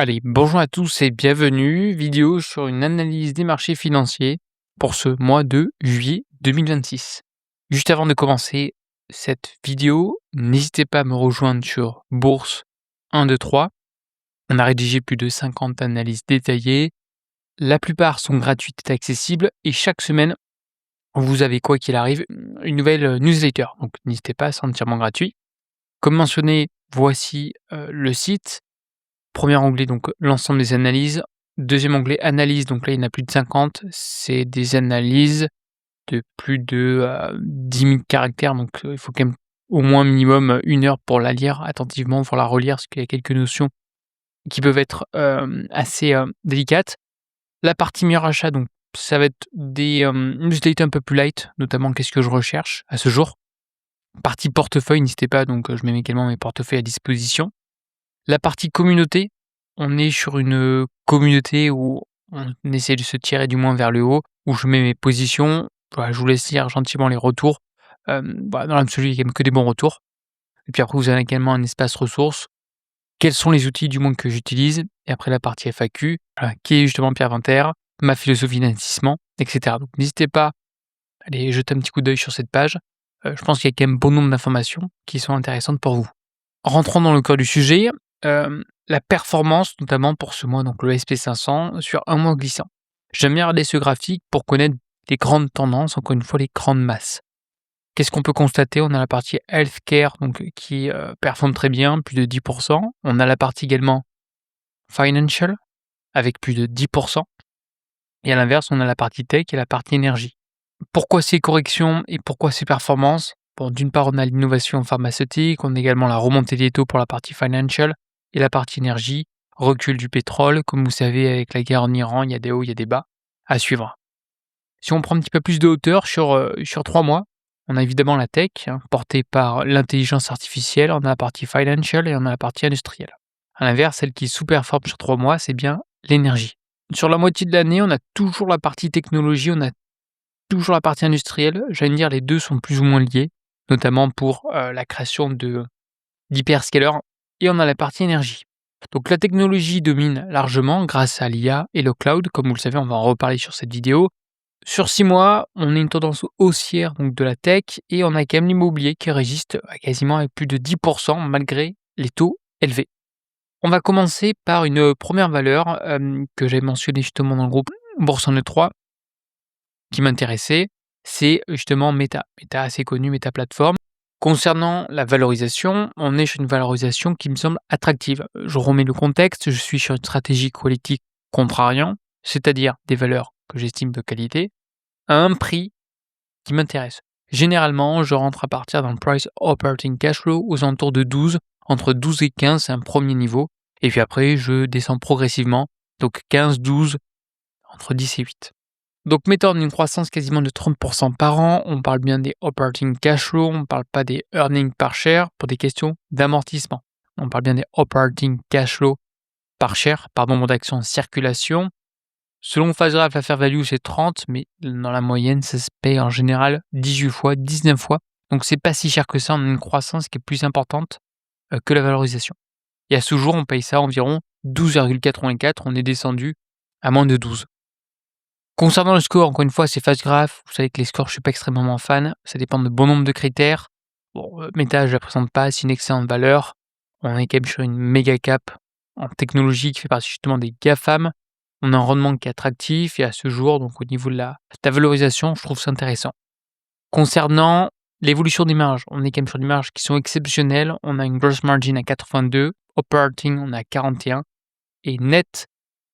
Allez, bonjour à tous et bienvenue. Vidéo sur une analyse des marchés financiers pour ce mois de juillet 2026. Juste avant de commencer cette vidéo, n'hésitez pas à me rejoindre sur Bourse 123. On a rédigé plus de 50 analyses détaillées. La plupart sont gratuites et accessibles et chaque semaine, vous avez quoi qu'il arrive une nouvelle newsletter. Donc n'hésitez pas, c'est entièrement gratuit. Comme mentionné, voici le site. Premier onglet, donc l'ensemble des analyses. Deuxième onglet, analyse, donc là, il y en a plus de 50. C'est des analyses de plus de 10 000 caractères, donc il faut quand même au moins minimum 1 heure pour la lire attentivement, pour la relire, parce qu'il y a quelques notions qui peuvent être assez délicates. La partie meilleur achat, donc ça va être des newsletters un peu plus light, notamment qu'est-ce que je recherche à ce jour. Partie portefeuille, n'hésitez pas, donc je mets également mes portefeuilles à disposition. La partie communauté, on est sur une communauté où on essaie de se tirer du moins vers le haut, où je mets mes positions. Voilà, je vous laisse lire gentiment les retours. Dans l'absolu, il y a quand même que des bons retours. Et puis après, vous avez également un espace ressources. Quels sont les outils du moins que j'utilise? Et après la partie FAQ, voilà, qui est justement Pierre Vinter, ma philosophie d'investissement, etc. Donc n'hésitez pas à aller jeter un petit coup d'œil sur cette page. Je pense qu'il y a quand même bon nombre d'informations qui sont intéressantes pour vous. Rentrons dans le cœur du sujet, la performance notamment pour ce mois, donc le SP500 sur un mois glissant. J'aime bien regarder ce graphique pour connaître les grandes tendances, encore une fois les grandes masses. Qu'est-ce qu'on peut constater? On a la partie healthcare donc qui, performe très bien, plus de 10. On a la partie également financial avec plus de 10 et à l'inverse, on a la partie tech et la partie énergie. Pourquoi ces corrections et pourquoi ces performances? Bon, d'une part, on a l'innovation pharmaceutique, on a également la remontée des taux pour la partie financial et la partie énergie, recul du pétrole. Comme vous savez, avec la guerre en Iran, il y a des hauts, il y a des bas à suivre. Si on prend un petit peu plus de hauteur sur 3 mois, on a évidemment la tech, portée par l'intelligence artificielle, on a la partie financial et on a la partie industrielle. À l'inverse, celle qui sous-performe sur 3 mois, c'est bien l'énergie. Sur la moitié de l'année, on a toujours la partie technologie, on a toujours la partie industrielle. J'allais dire les 2 sont plus ou moins liés, notamment pour, la création d'hyperscalers et on a la partie énergie. Donc la technologie domine largement grâce à l'IA et le cloud, comme vous le savez, on va en reparler sur cette vidéo. Sur 6 mois, on a une tendance haussière donc de la tech et on a quand même l'immobilier qui résiste à quasiment avec plus de 10 malgré les taux élevés. On va commencer par une première valeur, que j'avais mentionnée justement dans le groupe Bourse en E3 qui m'intéressait, c'est justement Meta. Meta assez connu, Meta Platform. Concernant la valorisation, on est sur une valorisation qui me semble attractive. Je remets le contexte, je suis sur une stratégie quality contrariant, c'est-à-dire des valeurs que j'estime de qualité, à un prix qui m'intéresse. Généralement, je rentre à partir d'un price operating cash flow aux alentours de 12, entre 12 et 15, c'est un premier niveau, et puis après je descends progressivement, donc 15, 12, entre 10 et 8. Donc mettant une croissance quasiment de 30 par an, on parle bien des operating cash flow, on ne parle pas des earnings par share pour des questions d'amortissement. On parle bien des operating cash flow par share, par nombre d'actions en circulation. Selon FastGraph, la fair value c'est 30, mais dans la moyenne, ça se paye en général 18 fois, 19 fois. Donc c'est pas si cher que ça, on a une croissance qui est plus importante que la valorisation. Et à ce jour, on paye ça environ 12,84, on est descendu à moins de 12. Concernant le score, encore une fois, c'est FastGraph. Vous savez que les scores, je suis pas extrêmement fan. Ça dépend de bon nombre de critères. Bon, Meta, je la présente pas, c'est une excellente valeur. On est quand même sur une méga cap en technologie qui fait partie justement des GAFAM. On a un rendement qui est attractif et à ce jour, donc au niveau de la valorisation, je trouve ça intéressant. Concernant l'évolution des marges, on est quand même sur des marges qui sont exceptionnelles. On a une gross margin à 82, operating, on est à 41 et net,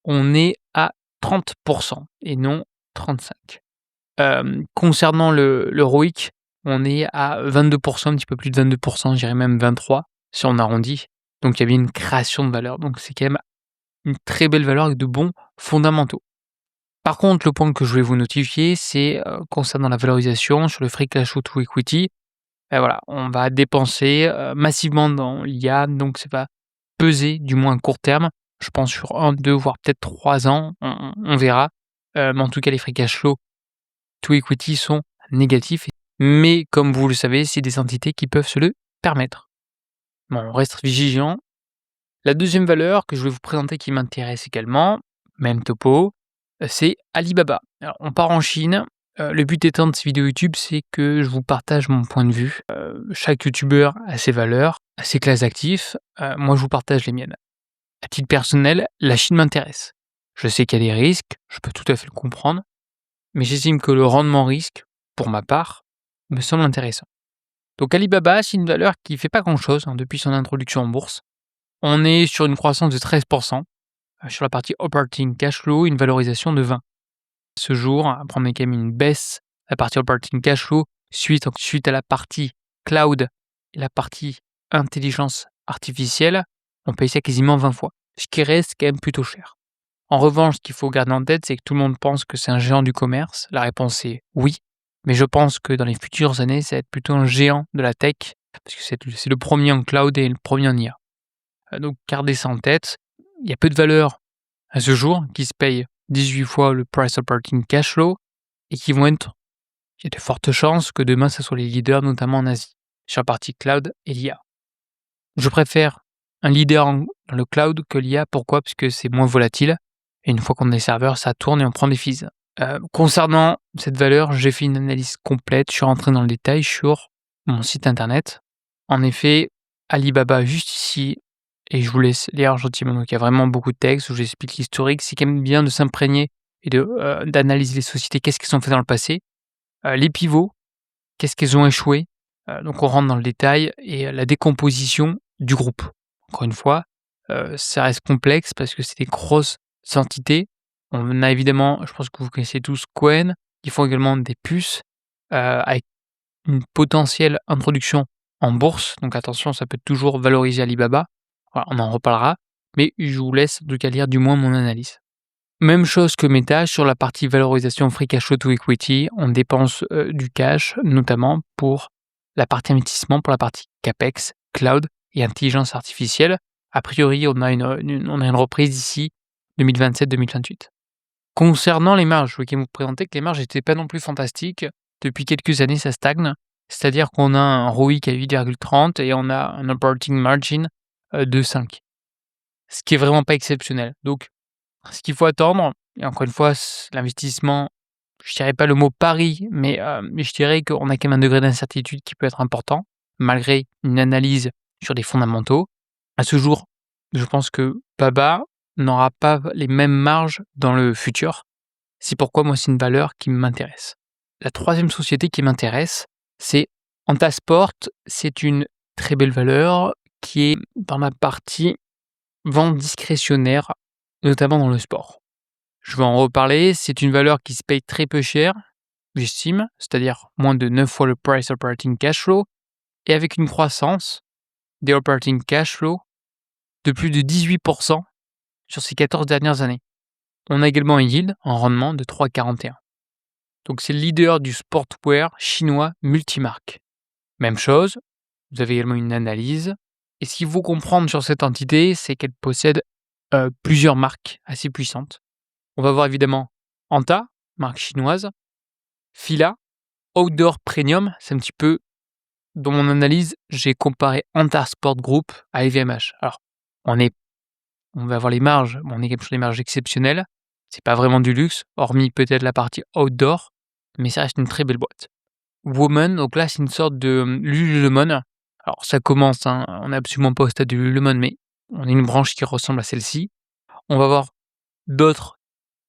on est à 30 et non 35. Concernant le ROIC, on est à 22 un petit peu plus de 22 je dirais même 23 si on arrondit. Donc il y a bien une création de valeur. Donc c'est quand même une très belle valeur avec de bons fondamentaux. Par contre, le point que je voulais vous notifier, c'est, concernant la valorisation sur le free cash flow to equity. Voilà, on va dépenser, massivement dans l'IA, donc ça va peser, du moins à court terme. Je pense sur 1, 2, voire peut-être 3 ans, on verra. Mais en tout cas, les free cash flow to equity sont négatifs. Mais comme vous le savez, c'est des entités qui peuvent se le permettre. Bon, on reste vigilant. La deuxième valeur que je vais vous présenter qui m'intéresse également, même topo, c'est Alibaba. Alors on part en Chine, le but étant de ces vidéos YouTube, c'est que je vous partage mon point de vue. Chaque youtubeur a ses valeurs, a ses classes d'actifs, moi je vous partage les miennes. À titre personnel, la Chine m'intéresse. Je sais qu'il y a des risques, je peux tout à fait le comprendre, mais j'estime que le rendement risque, pour ma part, me semble intéressant. Donc Alibaba, c'est une valeur qui fait pas grand-chose, depuis son introduction en bourse. On est sur une croissance de 13%, sur la partie operating cash flow, une valorisation de 20. Ce jour, après on a quand même une baisse, la partie operating cash flow, suite à la partie cloud et la partie intelligence artificielle, on paye ça quasiment 20 fois, ce qui reste quand même plutôt cher. En revanche, ce qu'il faut garder en tête, c'est que tout le monde pense que c'est un géant du commerce. La réponse est oui, mais je pense que dans les futures années, ça va être plutôt un géant de la tech, parce que c'est le premier en cloud et le premier en IA. Donc gardez ça en tête. Il y a peu de valeurs à ce jour qui se payent 18 fois le price operating cash flow et qui vont être, il y a de fortes chances que demain, ce soit les leaders, notamment en Asie, sur la partie cloud et l'IA. Je préfère un leader dans le cloud que l'IA. Pourquoi? Parce que c'est moins volatile. Et une fois qu'on a les serveurs, ça tourne et on prend des fees. Concernant cette valeur, j'ai fait une analyse complète. Je suis rentré dans le détail sur mon site internet. En effet, Alibaba, juste ici, et je vous laisse lire gentiment. Donc, il y a vraiment beaucoup de textes où j'explique l'historique. C'est quand même bien de s'imprégner et d'analyser les sociétés, qu'est-ce qu'elles ont fait dans le passé, les pivots, qu'est-ce qu'elles ont échoué. Donc, on rentre dans le détail et la décomposition du groupe. Encore une fois, ça reste complexe parce que c'est des grosses entités. On a évidemment, je pense que vous connaissez tous Cohen, ils font également des puces avec une potentielle introduction en bourse. Donc attention, ça peut toujours valoriser Alibaba. Voilà, on en reparlera, mais je vous laisse en tout cas lire du moins mon analyse. Même chose que Meta sur la partie valorisation free cash flow to equity, on dépense du cash notamment pour la partie investissement, pour la partie CAPEX, cloud et intelligence artificielle. A priori, on a une reprise d'ici 2027-2028. Concernant les marges, je voulais vous présenter que les marges n'étaient pas non plus fantastiques. Depuis quelques années, ça stagne. C'est-à-dire qu'on a un ROIC à 8,30 et on a un operating margin de 5. Ce qui est vraiment pas exceptionnel. Donc, ce qu'il faut attendre, et encore une fois, l'investissement, je dirais pas le mot pari, mais je dirais qu'on a quand même un degré d'incertitude qui peut être important, malgré une analyse sur des fondamentaux. À ce jour, je pense que Baba n'aura pas les mêmes marges dans le futur. C'est pourquoi moi, c'est une valeur qui m'intéresse. La troisième société qui m'intéresse, c'est Antasport. C'est une très belle valeur qui est dans ma partie vente discrétionnaire, notamment dans le sport. Je vais en reparler. C'est une valeur qui se paye très peu cher, j'estime, c'est-à-dire moins de 9 fois le price operating cash flow, et avec une croissance des operating cash flow de plus de 18% sur ces 14 dernières années. On a également un yield en rendement de 3,41. Donc c'est le leader du sportwear chinois multimarque. Même chose, vous avez également une analyse. Et ce qu'il faut comprendre sur cette entité, c'est qu'elle possède plusieurs marques assez puissantes. On va voir évidemment Anta, marque chinoise, Fila, Outdoor Premium, c'est un petit peu, dans mon analyse, j'ai comparé Anta Sport Group à LVMH. Alors, on va avoir les marges, on est sur les marges exceptionnelles, c'est pas vraiment du luxe, hormis peut-être la partie outdoor, mais ça reste une très belle boîte. Woman, donc là c'est une sorte de Lululemon. Alors ça commence, on n'est absolument pas au stade de Lululemon, mais on a une branche qui ressemble à celle-ci. On va voir d'autres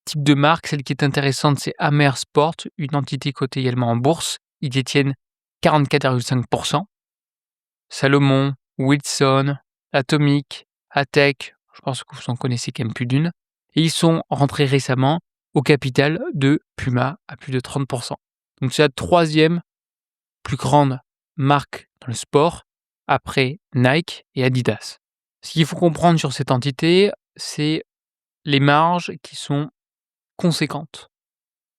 types de marques. Celle qui est intéressante, c'est Amer Sport, une entité cotée également en bourse. Ils détiennent 44,5%. Salomon, Wilson, Atomic, Atec, je pense que vous en connaissez quand même plus d'une. Et ils sont rentrés récemment au capital de Puma à plus de 30%. Donc c'est la troisième plus grande marque dans le sport après Nike et Adidas. Ce qu'il faut comprendre sur cette entité, c'est les marges qui sont conséquentes.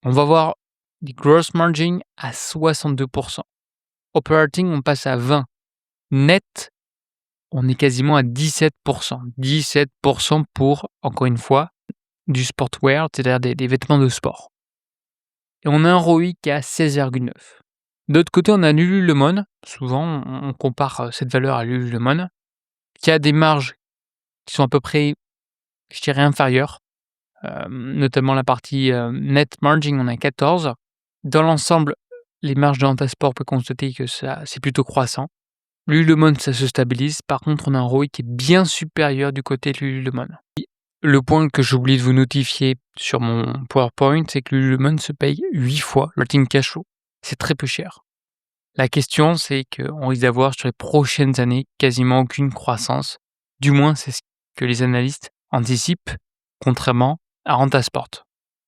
On va voir des gross margins à 62%. Operating, on passe à 20%. Net, on est quasiment à 17%. 17% pour, encore une fois, du sportwear, c'est-à-dire des vêtements de sport. Et on a un ROIC à 16,9. D'autre côté, on a Lululemon. Souvent, on compare cette valeur à Lululemon, qui a des marges qui sont à peu près, je dirais, inférieures, notamment la partie, net margin, on est à 14. Dans l'ensemble, les marges de Rentasport, on peut constater que ça c'est plutôt croissant. Lululemon, ça se stabilise. Par contre, on a un ROI qui est bien supérieur du côté de Lululemon. Le point que j'ai oublié de vous notifier sur mon PowerPoint, c'est que Lululemon se paye 8 fois le operating cash flow. C'est très peu cher. La question, c'est qu'on risque d'avoir sur les prochaines années quasiment aucune croissance. Du moins, c'est ce que les analystes anticipent, contrairement à Rentasport.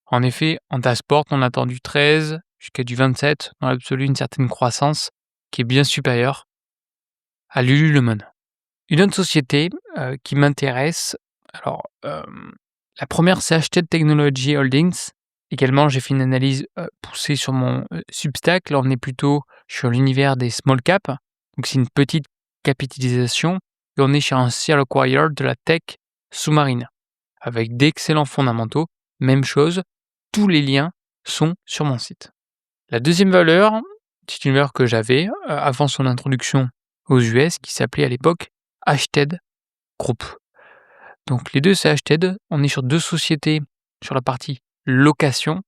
En effet, Rentasport, on attend du 13 jusqu'à du 27, dans l'absolu une certaine croissance qui est bien supérieure à Lululemon. Une autre société qui m'intéresse, alors la première c'est Hachette Technology Holdings. Également, j'ai fait une analyse poussée sur mon Substack. Là, on est plutôt sur l'univers des small cap, donc c'est une petite capitalisation et on est sur un serial acquirer de la tech sous-marine avec d'excellents fondamentaux. Même chose, tous les liens sont sur mon site. La deuxième valeur, c'est une valeur que j'avais avant son introduction aux US qui s'appelait à l'époque Hachette Group. Donc les deux c'est Hachette, on est sur deux sociétés sur la partie location.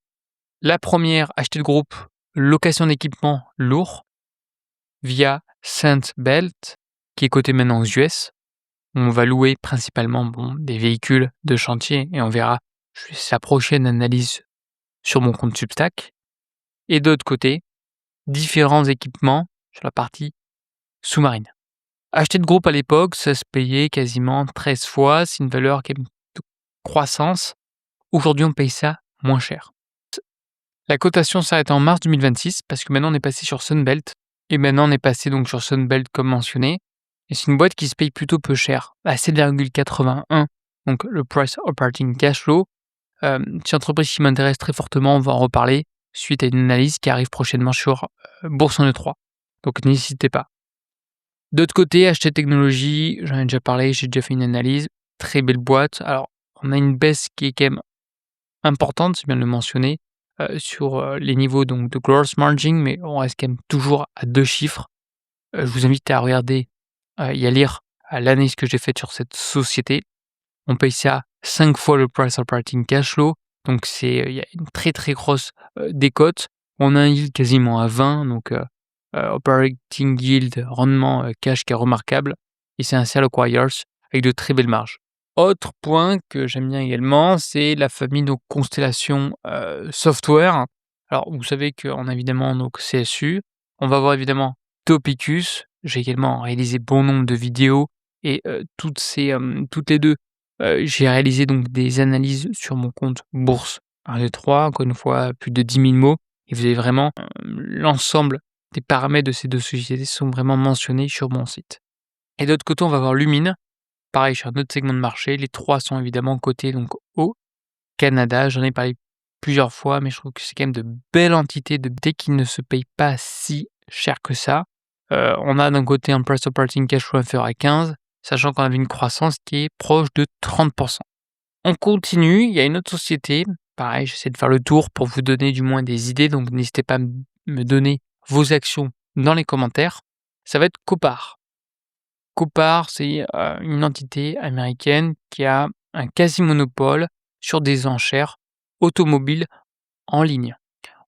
La première, Hachette Group, location d'équipements lourds via Sunbelt qui est coté maintenant aux US. On va louer principalement des véhicules de chantier et on verra sa prochaine analyse sur mon compte Substack. Et d'autre côté, différents équipements sur la partie sous-marine. Acheter de groupe à l'époque, ça se payait quasiment 13 fois, c'est une valeur qui est de croissance. Aujourd'hui, on paye ça moins cher. La cotation s'arrête en mars 2026 parce que maintenant on est passé sur Sunbelt et maintenant on est passé donc sur Sunbelt comme mentionné. Et c'est une boîte qui se paye plutôt peu cher, à 7,81, donc le price operating cash flow. C'est une entreprise qui m'intéresse très fortement, on va en reparler suite à une analyse qui arrive prochainement sur Bourse en E3. Donc n'hésitez pas. D'autre côté, Hachette Technologies, j'en ai déjà parlé, j'ai déjà fait une analyse, très belle boîte. Alors, on a une baisse qui est quand même importante, c'est bien de le mentionner, sur les niveaux donc de gross margin, mais on reste quand même toujours à 2 chiffres. Je vous invite à regarder et à lire l'analyse que j'ai faite sur cette société. On paye ça 5 fois le price operating cash flow, donc il y a une très très grosse décote. On a un yield quasiment à 20, donc operating yield, rendement cash qui est remarquable, et c'est un sell acquirers avec de très belles marges. Autre point que j'aime bien également, c'est la famille de Constellation Software. Alors vous savez qu'on a évidemment donc CSU, on va voir évidemment Topicus. J'ai également réalisé bon nombre de vidéos et toutes les deux, j'ai réalisé donc des analyses sur mon compte bourse 1, 2, 3, encore une fois plus de 10 000 mots, et vous avez vraiment l'ensemble des paramètres de ces deux sociétés sont vraiment mentionnés sur mon site. Et d'autre côté, on va voir Lumine, pareil sur un autre segment de marché. Les trois sont évidemment cotés donc au Canada. J'en ai parlé plusieurs fois, mais je trouve que c'est quand même de belles entités dès qu'ils ne se payent pas si cher que ça. On a d'un côté un price operating cash flow inférieur à 15, sachant qu'on avait une croissance qui est proche de 30%. On continue, il y a une autre société. Pareil, j'essaie de faire le tour pour vous donner du moins des idées, donc n'hésitez pas à me donner vos actions dans les commentaires. Ça va être Copart. Copart, c'est une entité américaine qui a un quasi-monopole sur des enchères automobiles en ligne.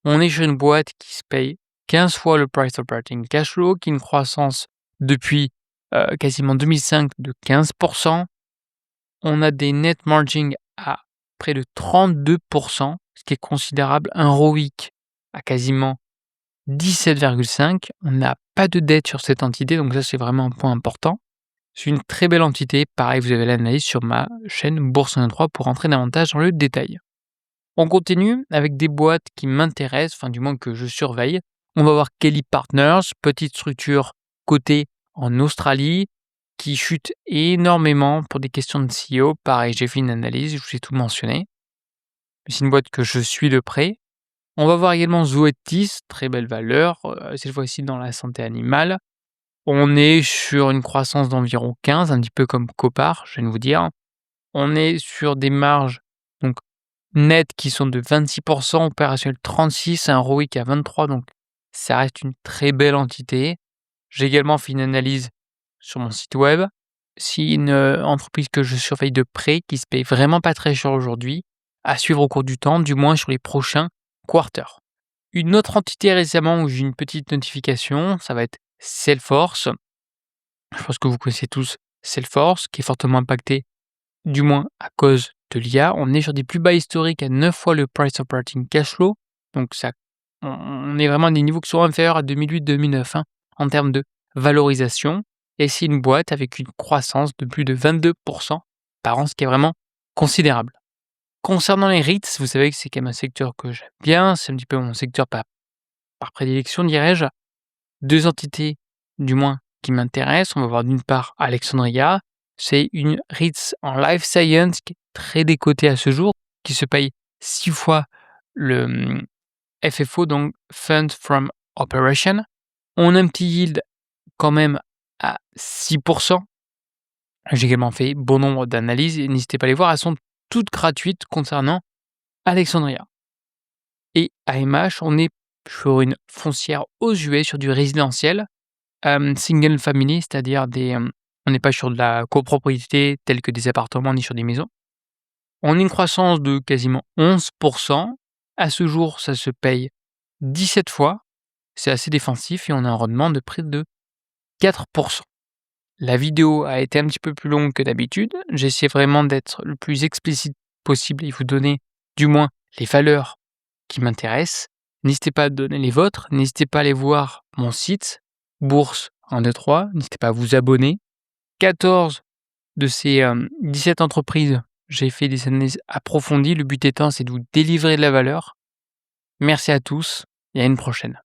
On est sur une boîte qui se paye 15 fois le price operating cash flow, qui a une croissance depuis quasiment 2005 de 15%. On a des net margins à près de 32%, ce qui est considérable, un ROIC à quasiment 17,5. On n'a pas de dette sur cette entité, donc ça c'est vraiment un point important. C'est une très belle entité. Pareil, vous avez l'analyse sur ma chaîne Bourse en 3 pour rentrer davantage dans le détail. On continue avec des boîtes qui m'intéressent, enfin du moins que je surveille. On va voir Kelly Partners, petite structure cotée en Australie, qui chute énormément pour des questions de CEO. Pareil, j'ai fait une analyse, je vous ai tout mentionné. C'est une boîte que je suis de près. On va voir également Zoetis, très belle valeur, cette fois-ci dans la santé animale. On est sur une croissance d'environ 15, un petit peu comme Copart, je viens de vous dire. On est sur des marges donc nettes qui sont de 26%, opérationnel 36%, un ROIC à 23%, donc ça reste une très belle entité. J'ai également fait une analyse sur mon site web. c'est une, entreprise que je surveille de près, qui se paye vraiment pas très cher aujourd'hui, à suivre au cours du temps, du moins sur les prochains quarters. Une autre entité récemment où j'ai une petite notification, ça va être Salesforce. Je pense que vous connaissez tous Salesforce, qui est fortement impacté, du moins à cause de l'IA. On est sur des plus bas historiques à 9 fois le price operating cash flow, donc ça on est vraiment à des niveaux qui sont inférieurs à 2008-2009, hein, en termes de valorisation, et c'est une boîte avec une croissance de plus de 22 par an, ce qui est vraiment considérable. Concernant les REITs, vous savez que c'est quand même un secteur que j'aime bien, c'est un petit peu mon secteur par prédilection, dirais-je. 2 entités, du moins, qui m'intéressent. On va voir d'une part Alexandria, c'est une REITs en life science qui est très décotée à ce jour, qui se paye 6 fois le, FFO, donc Fund from Operation. On a un petit yield quand même à 6. J'ai également fait bon nombre d'analyses et n'hésitez pas à les voir, elles sont toutes gratuites concernant Alexandria. Et AMH, on est sur une foncière aux US, sur du résidentiel, single family, c'est-à-dire on n'est pas sur de la copropriété telle que des appartements ni sur des maisons. On a une croissance de quasiment 11. À ce jour, ça se paye 17 fois. C'est assez défensif et on a un rendement de près de 4. La vidéo a été un petit peu plus longue que d'habitude. J'ai essayé vraiment d'être le plus explicite possible et vous donner du moins les valeurs qui m'intéressent. N'hésitez pas à donner les vôtres. N'hésitez pas à aller voir mon site, Bourse 123. N'hésitez pas à vous abonner. 14 de ces 17 entreprises, j'ai fait des analyses approfondies. Le but étant, c'est de vous délivrer de la valeur. Merci à tous et à une prochaine.